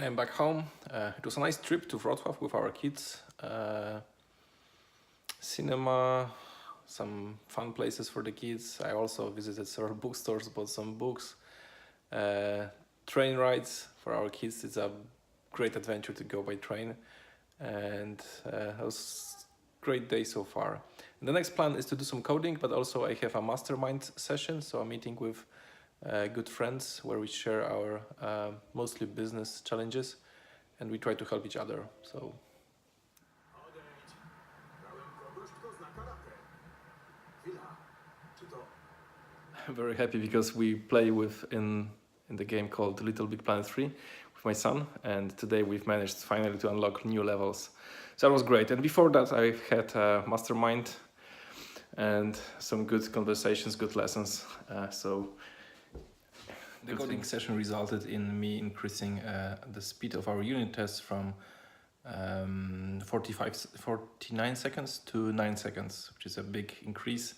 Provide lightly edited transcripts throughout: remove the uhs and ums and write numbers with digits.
I'm back home. It was a nice trip to Wrocław with our kids. Cinema, some fun places for the kids. I also visited several bookstores, bought some books. Train rides for our kids. It's a great adventure to go by train. And it was a great day so far. And the next plan is to do some coding, but also I have a mastermind session. So a meeting with good friends where we share our mostly business challenges and we try to help each other. So I'm very happy because we play in the game called Little Big Planet 3 with my son, and today we've managed finally to unlock new levels. So that was great. And before that I've had a mastermind and some good conversations, good lessons. So the coding session resulted in me increasing the speed of our unit tests from 49 seconds to 9 seconds, which is a big increase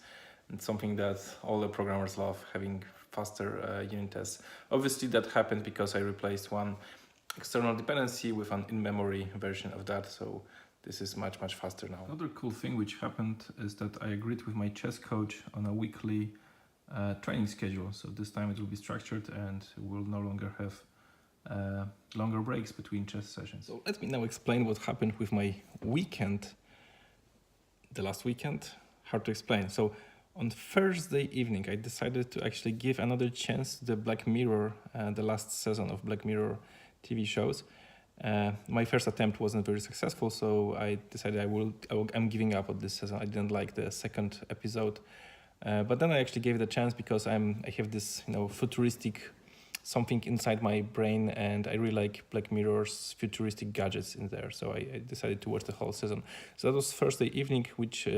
and something that all the programmers love, having faster unit tests. Obviously that happened because I replaced one external dependency with an in-memory version of that, so this is much faster now. Another cool thing which happened is that I agreed with my chess coach on a weekly training schedule. So this time it will be structured and we'll no longer have longer breaks between chess sessions. So let me now explain what happened with my weekend, the last weekend. Hard to explain. So on Thursday evening, I decided to actually give another chance to the Black Mirror, the last season of Black Mirror TV shows. My first attempt wasn't very successful, so I decided I'm giving up on this season. I didn't like the second episode. But then I actually gave it a chance because I have this futuristic something inside my brain, and I really like Black Mirror's futuristic gadgets in there. So I decided to watch the whole season. So that was Thursday evening, which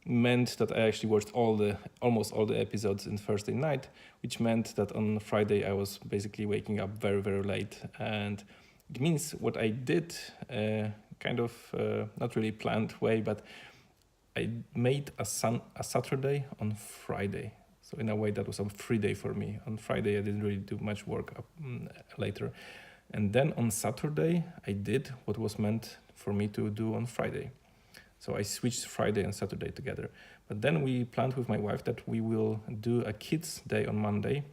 meant that I actually watched almost all the episodes in Thursday night, which meant that on Friday I was basically waking up very late. And it means what I did, not really planned way, but I made a Saturday on Friday. So in a way that was a free day for me. On Friday I didn't really do much work later. And then on Saturday I did what was meant for me to do on Friday. So I switched Friday and Saturday together. But then we planned with my wife that we will do a kids day on Monday.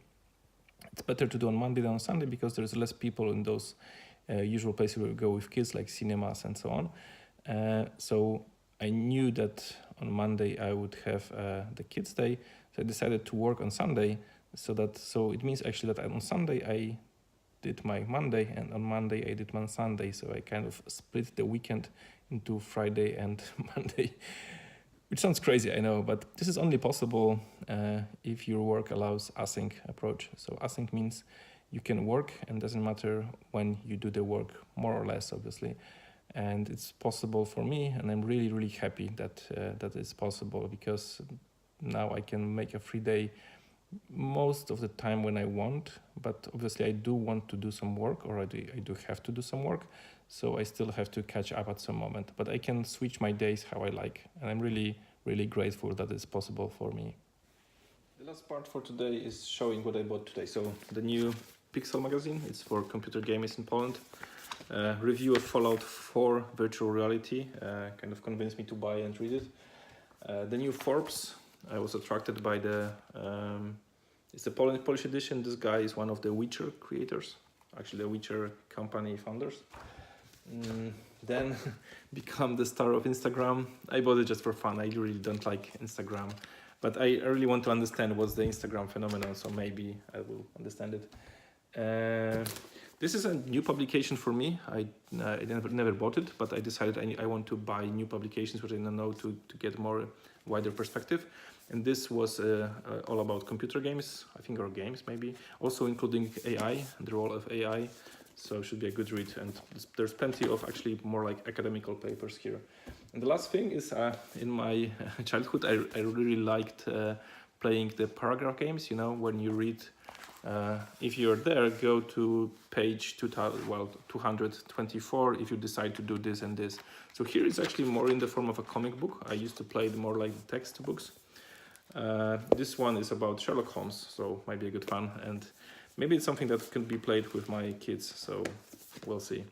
It's better to do on Monday than on Sunday because there's less people in those usual places where we go with kids, like cinemas and so on. So I knew that on Monday I would have the kids' day, so I decided to work on Sunday. So it means actually that on Sunday I did my Monday, and on Monday I did my Sunday. So I kind of split the weekend into Friday and Monday, which sounds crazy, I know, but this is only possible if your work allows async approach. So async means you can work, and doesn't matter when you do the work, more or less, obviously. And it's possible for me, and I'm really happy that that is possible, because now I can make a free day most of the time when I want, but obviously I do want to do some work, or I do have to do some work, so I still have to catch up at some moment, but I can switch my days how I like, and I'm really grateful that it's possible for me. The last part for today is showing what I bought today. So the new Pixel magazine, it's for computer gamers in Poland. Review of Fallout 4 virtual reality kind of convinced me to buy and read it. The new Forbes, I was attracted by it's the Polish edition. This guy is one of the Witcher creators, actually the Witcher company founders. Then become the star of Instagram. I bought it just for fun. I really don't like Instagram, but I really want to understand what's the Instagram phenomenon, so maybe I will understand it. This is a new publication for me. I never bought it, but I decided I want to buy new publications which I know to get more wider perspective. And this was all about computer games, I think, or games maybe, also including AI, the role of AI. So it should be a good read. And there's plenty of actually more like academical papers here. And the last thing is in my childhood, I really liked playing the paragraph games, you know, when you read. If you're there, go to page 224 if you decide to do this and this. So here it's actually more in the form of a comic book. I used to play it more like textbooks. This one is about Sherlock Holmes, so might be a good fun. And maybe it's something that can be played with my kids, so we'll see.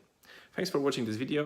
Thanks for watching this video.